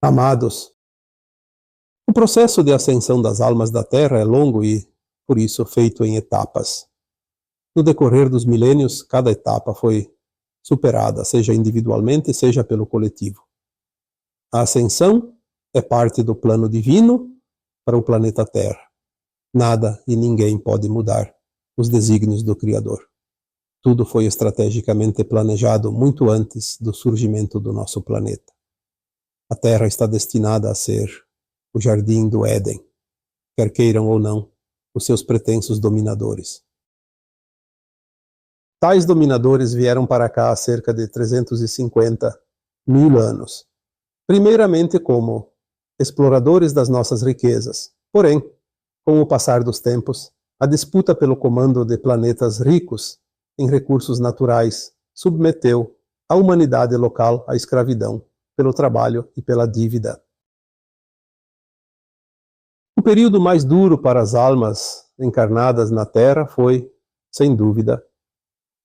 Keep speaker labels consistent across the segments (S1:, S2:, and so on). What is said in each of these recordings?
S1: Amados, o processo de ascensão das almas da Terra é longo e, por isso, feito em etapas. No decorrer dos milênios, cada etapa foi superada, seja individualmente, seja pelo coletivo. A ascensão é parte do plano divino para o planeta Terra. Nada e ninguém pode mudar os desígnios do Criador. Tudo foi estrategicamente planejado muito antes do surgimento do nosso planeta. A Terra está destinada a ser o jardim do Éden, quer queiram ou não os seus pretensos dominadores. Tais dominadores vieram para cá há cerca de 350 mil anos, primeiramente como exploradores das nossas riquezas. Porém, com o passar dos tempos, a disputa pelo comando de planetas ricos em recursos naturais submeteu a humanidade local à escravidão, pelo trabalho e pela dívida. O período mais duro para as almas encarnadas na Terra foi, sem dúvida,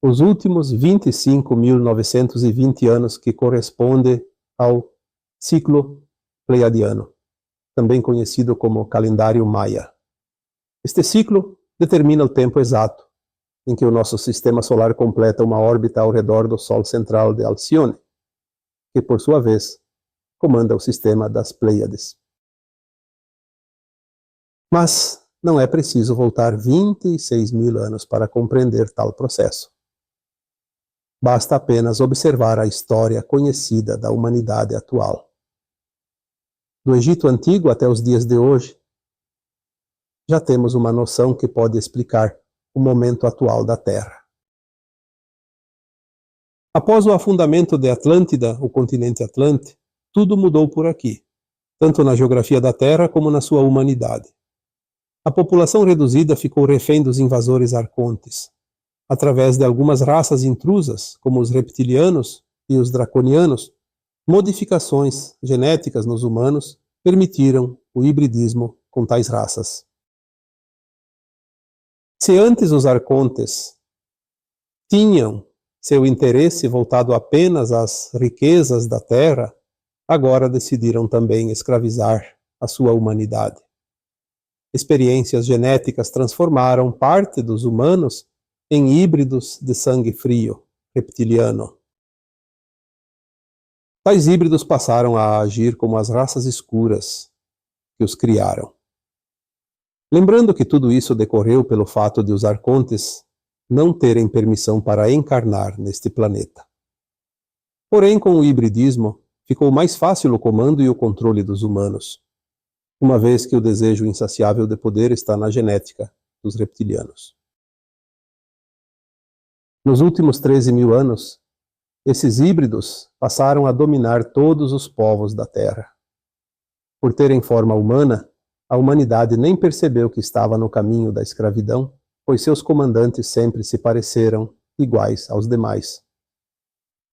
S1: os últimos 25.920 anos, que corresponde ao ciclo pleiadiano, também conhecido como calendário maia. Este ciclo determina o tempo exato em que o nosso sistema solar completa uma órbita ao redor do Sol central de Alcione, que, por sua vez, comanda o sistema das Pleiades. Mas não é preciso voltar 26 mil anos para compreender tal processo. Basta apenas observar a história conhecida da humanidade atual. Do Egito Antigo até os dias de hoje, já temos uma noção que pode explicar o momento atual da Terra. Após o afundamento de Atlântida, o continente Atlante, tudo mudou por aqui, tanto na geografia da Terra como na sua humanidade. A população reduzida ficou refém dos invasores arcontes, através de algumas raças intrusas, como os reptilianos e os draconianos. Modificações genéticas nos humanos permitiram o hibridismo com tais raças. Se antes os arcontes tinham seu interesse voltado apenas às riquezas da terra, agora decidiram também escravizar a sua humanidade. Experiências genéticas transformaram parte dos humanos em híbridos de sangue frio, reptiliano. Tais híbridos passaram a agir como as raças escuras que os criaram. Lembrando que tudo isso decorreu pelo fato de os arcontes não terem permissão para encarnar neste planeta. Porém, com o hibridismo, ficou mais fácil o comando e o controle dos humanos, uma vez que o desejo insaciável de poder está na genética dos reptilianos. Nos últimos 13 mil anos, esses híbridos passaram a dominar todos os povos da Terra. Por terem forma humana, a humanidade nem percebeu que estava no caminho da escravidão, pois seus comandantes sempre se pareceram iguais aos demais.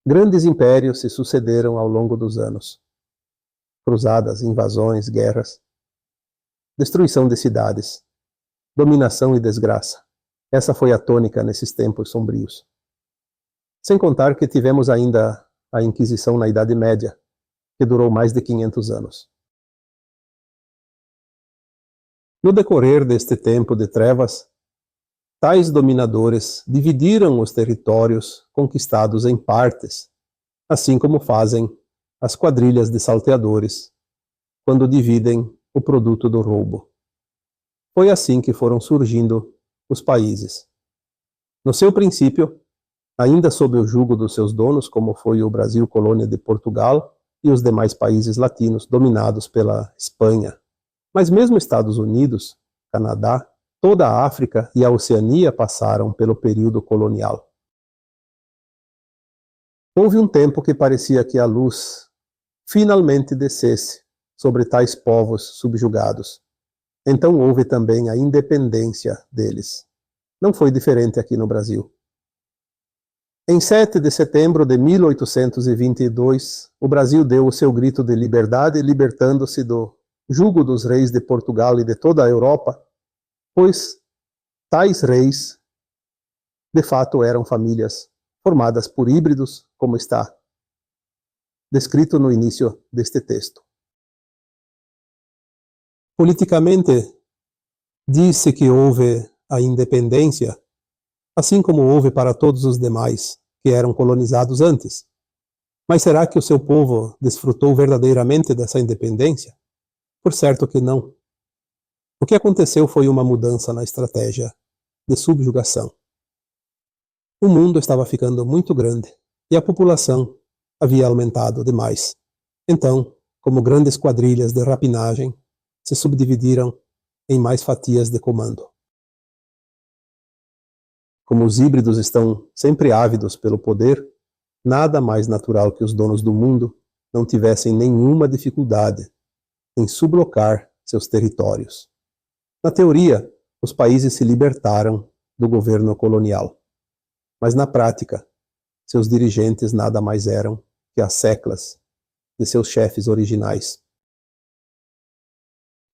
S1: Grandes impérios se sucederam ao longo dos anos. Cruzadas, invasões, guerras, destruição de cidades, dominação e desgraça. Essa foi a tônica nesses tempos sombrios. Sem contar que tivemos ainda a Inquisição na Idade Média, que durou mais de 500 anos. No decorrer deste tempo de trevas, tais dominadores dividiram os territórios conquistados em partes, assim como fazem as quadrilhas de salteadores quando dividem o produto do roubo. Foi assim que foram surgindo os países. No seu princípio, ainda sob o jugo dos seus donos, como foi o Brasil, colônia de Portugal, e os demais países latinos dominados pela Espanha. Mas mesmo Estados Unidos, Canadá, toda a África e a Oceania passaram pelo período colonial. Houve um tempo que parecia que a luz finalmente descesse sobre tais povos subjugados. Então houve também a independência deles. Não foi diferente aqui no Brasil. Em 7 de setembro de 1822, o Brasil deu o seu grito de liberdade, libertando-se do jugo dos reis de Portugal e de toda a Europa, pois tais reis, de fato, eram famílias formadas por híbridos, como está descrito no início deste texto. Politicamente, diz-se que houve a independência, assim como houve para todos os demais que eram colonizados antes. Mas será que o seu povo desfrutou verdadeiramente dessa independência? Por certo que não. O que aconteceu foi uma mudança na estratégia de subjugação. O mundo estava ficando muito grande e a população havia aumentado demais. Então, como grandes quadrilhas de rapinagem, se subdividiram em mais fatias de comando. Como os híbridos estão sempre ávidos pelo poder, nada mais natural que os donos do mundo não tivessem nenhuma dificuldade em sublocar seus territórios. Na teoria, os países se libertaram do governo colonial, mas na prática, seus dirigentes nada mais eram que as seclas de seus chefes originais.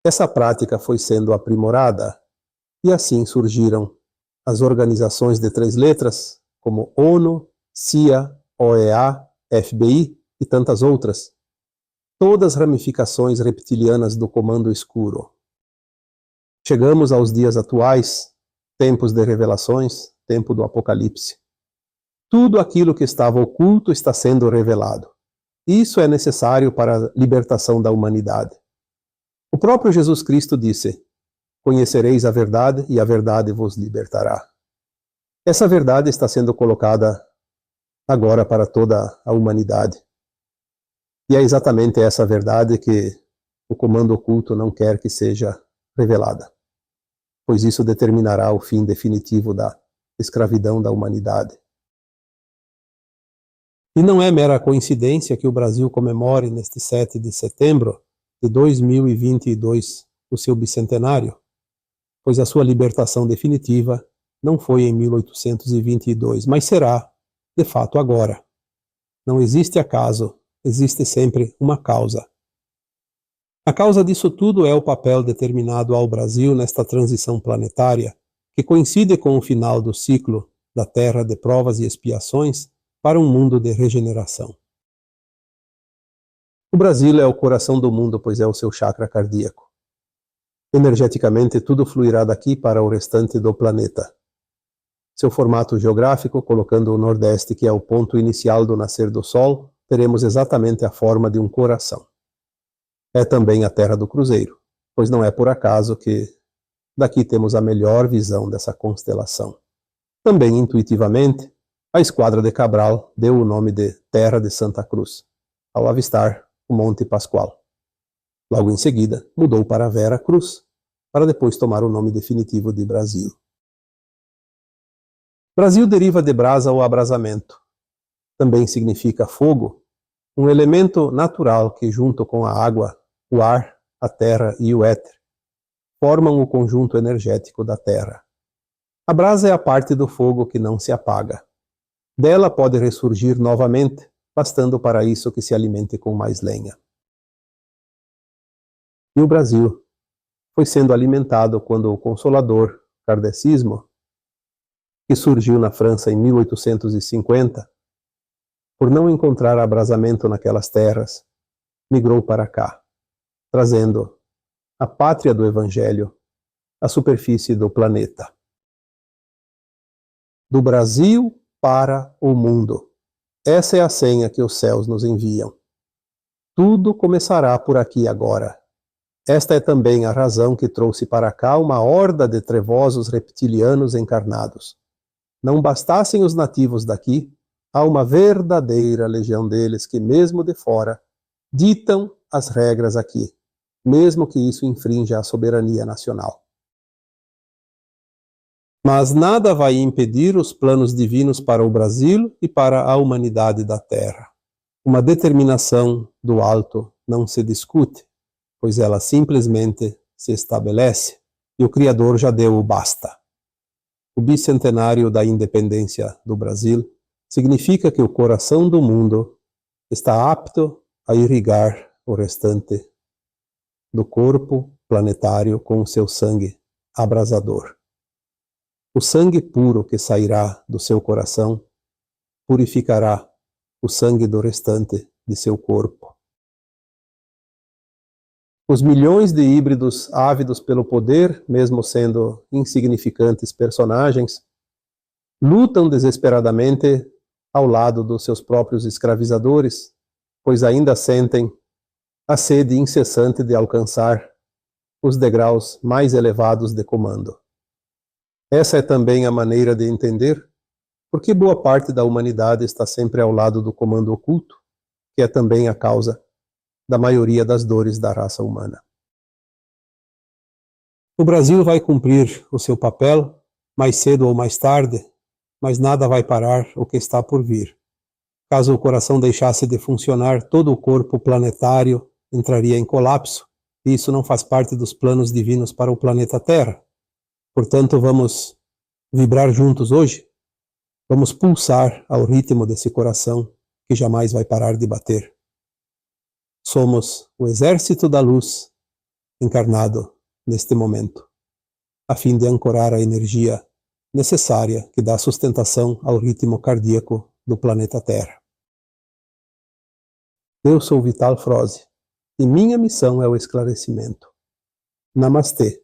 S1: Essa prática foi sendo aprimorada e assim surgiram as organizações de 3 letras, como ONU, CIA, OEA, FBI e tantas outras, todas ramificações reptilianas do Comando Escuro. Chegamos aos dias atuais, tempos de revelações, tempo do Apocalipse. Tudo aquilo que estava oculto está sendo revelado. Isso é necessário para a libertação da humanidade. O próprio Jesus Cristo disse: "Conhecereis a verdade e a verdade vos libertará." Essa verdade está sendo colocada agora para toda a humanidade. E é exatamente essa verdade que o comando oculto não quer que seja revelada, pois isso determinará o fim definitivo da escravidão da humanidade. E não é mera coincidência que o Brasil comemore neste 7 de setembro de 2022 o seu bicentenário, pois a sua libertação definitiva não foi em 1822, mas será, de fato, agora. Não existe acaso, existe sempre uma causa. A causa disso tudo é o papel determinado ao Brasil nesta transição planetária, que coincide com o final do ciclo da Terra de provas e expiações para um mundo de regeneração. O Brasil é o coração do mundo, pois é o seu chakra cardíaco. Energeticamente, tudo fluirá daqui para o restante do planeta. Seu formato geográfico, colocando o Nordeste, que é o ponto inicial do nascer do Sol, teremos exatamente a forma de um coração. É também a terra do cruzeiro, pois não é por acaso que daqui temos a melhor visão dessa constelação. Também, intuitivamente, a Esquadra de Cabral deu o nome de Terra de Santa Cruz, ao avistar o Monte Pascoal. Logo em seguida, mudou para Vera Cruz, para depois tomar o nome definitivo de Brasil. Brasil deriva de brasa ou abrasamento. Também significa fogo, um elemento natural que, junto com a água, o ar, a terra e o éter, formam o conjunto energético da Terra. A brasa é a parte do fogo que não se apaga. Dela pode ressurgir novamente, bastando para isso que se alimente com mais lenha. E o Brasil foi sendo alimentado quando o Consolador, kardecismo, que surgiu na França em 1850, por não encontrar abrasamento naquelas terras, migrou para cá, trazendo a pátria do Evangelho à superfície do planeta. Do Brasil para o mundo. Essa é a senha que os céus nos enviam. Tudo começará por aqui agora. Esta é também a razão que trouxe para cá uma horda de trevosos reptilianos encarnados. Não bastassem os nativos daqui, há uma verdadeira legião deles que, mesmo de fora, ditam as regras aqui, mesmo que isso infrinja a soberania nacional. Mas nada vai impedir os planos divinos para o Brasil e para a humanidade da Terra. Uma determinação do alto não se discute, pois ela simplesmente se estabelece, e o Criador já deu o basta. O bicentenário da independência do Brasil significa que o coração do mundo está apto a irrigar o restante do corpo planetário com o seu sangue abrasador. O sangue puro que sairá do seu coração purificará o sangue do restante de seu corpo. Os milhões de híbridos ávidos pelo poder, mesmo sendo insignificantes personagens, lutam desesperadamente ao lado dos seus próprios escravizadores, pois ainda sentem a sede incessante de alcançar os degraus mais elevados de comando. Essa é também a maneira de entender por que boa parte da humanidade está sempre ao lado do comando oculto, que é também a causa da maioria das dores da raça humana. O Brasil vai cumprir o seu papel, mais cedo ou mais tarde, mas nada vai parar o que está por vir. Caso o coração deixasse de funcionar, todo o corpo planetário entraria em colapso, e isso não faz parte dos planos divinos para o planeta Terra. Portanto, vamos vibrar juntos hoje? Vamos pulsar ao ritmo desse coração que jamais vai parar de bater. Somos o exército da luz encarnado neste momento, a fim de ancorar a energia necessária que dá sustentação ao ritmo cardíaco do planeta Terra. Eu sou Vital Froze e minha missão é o esclarecimento. Namastê.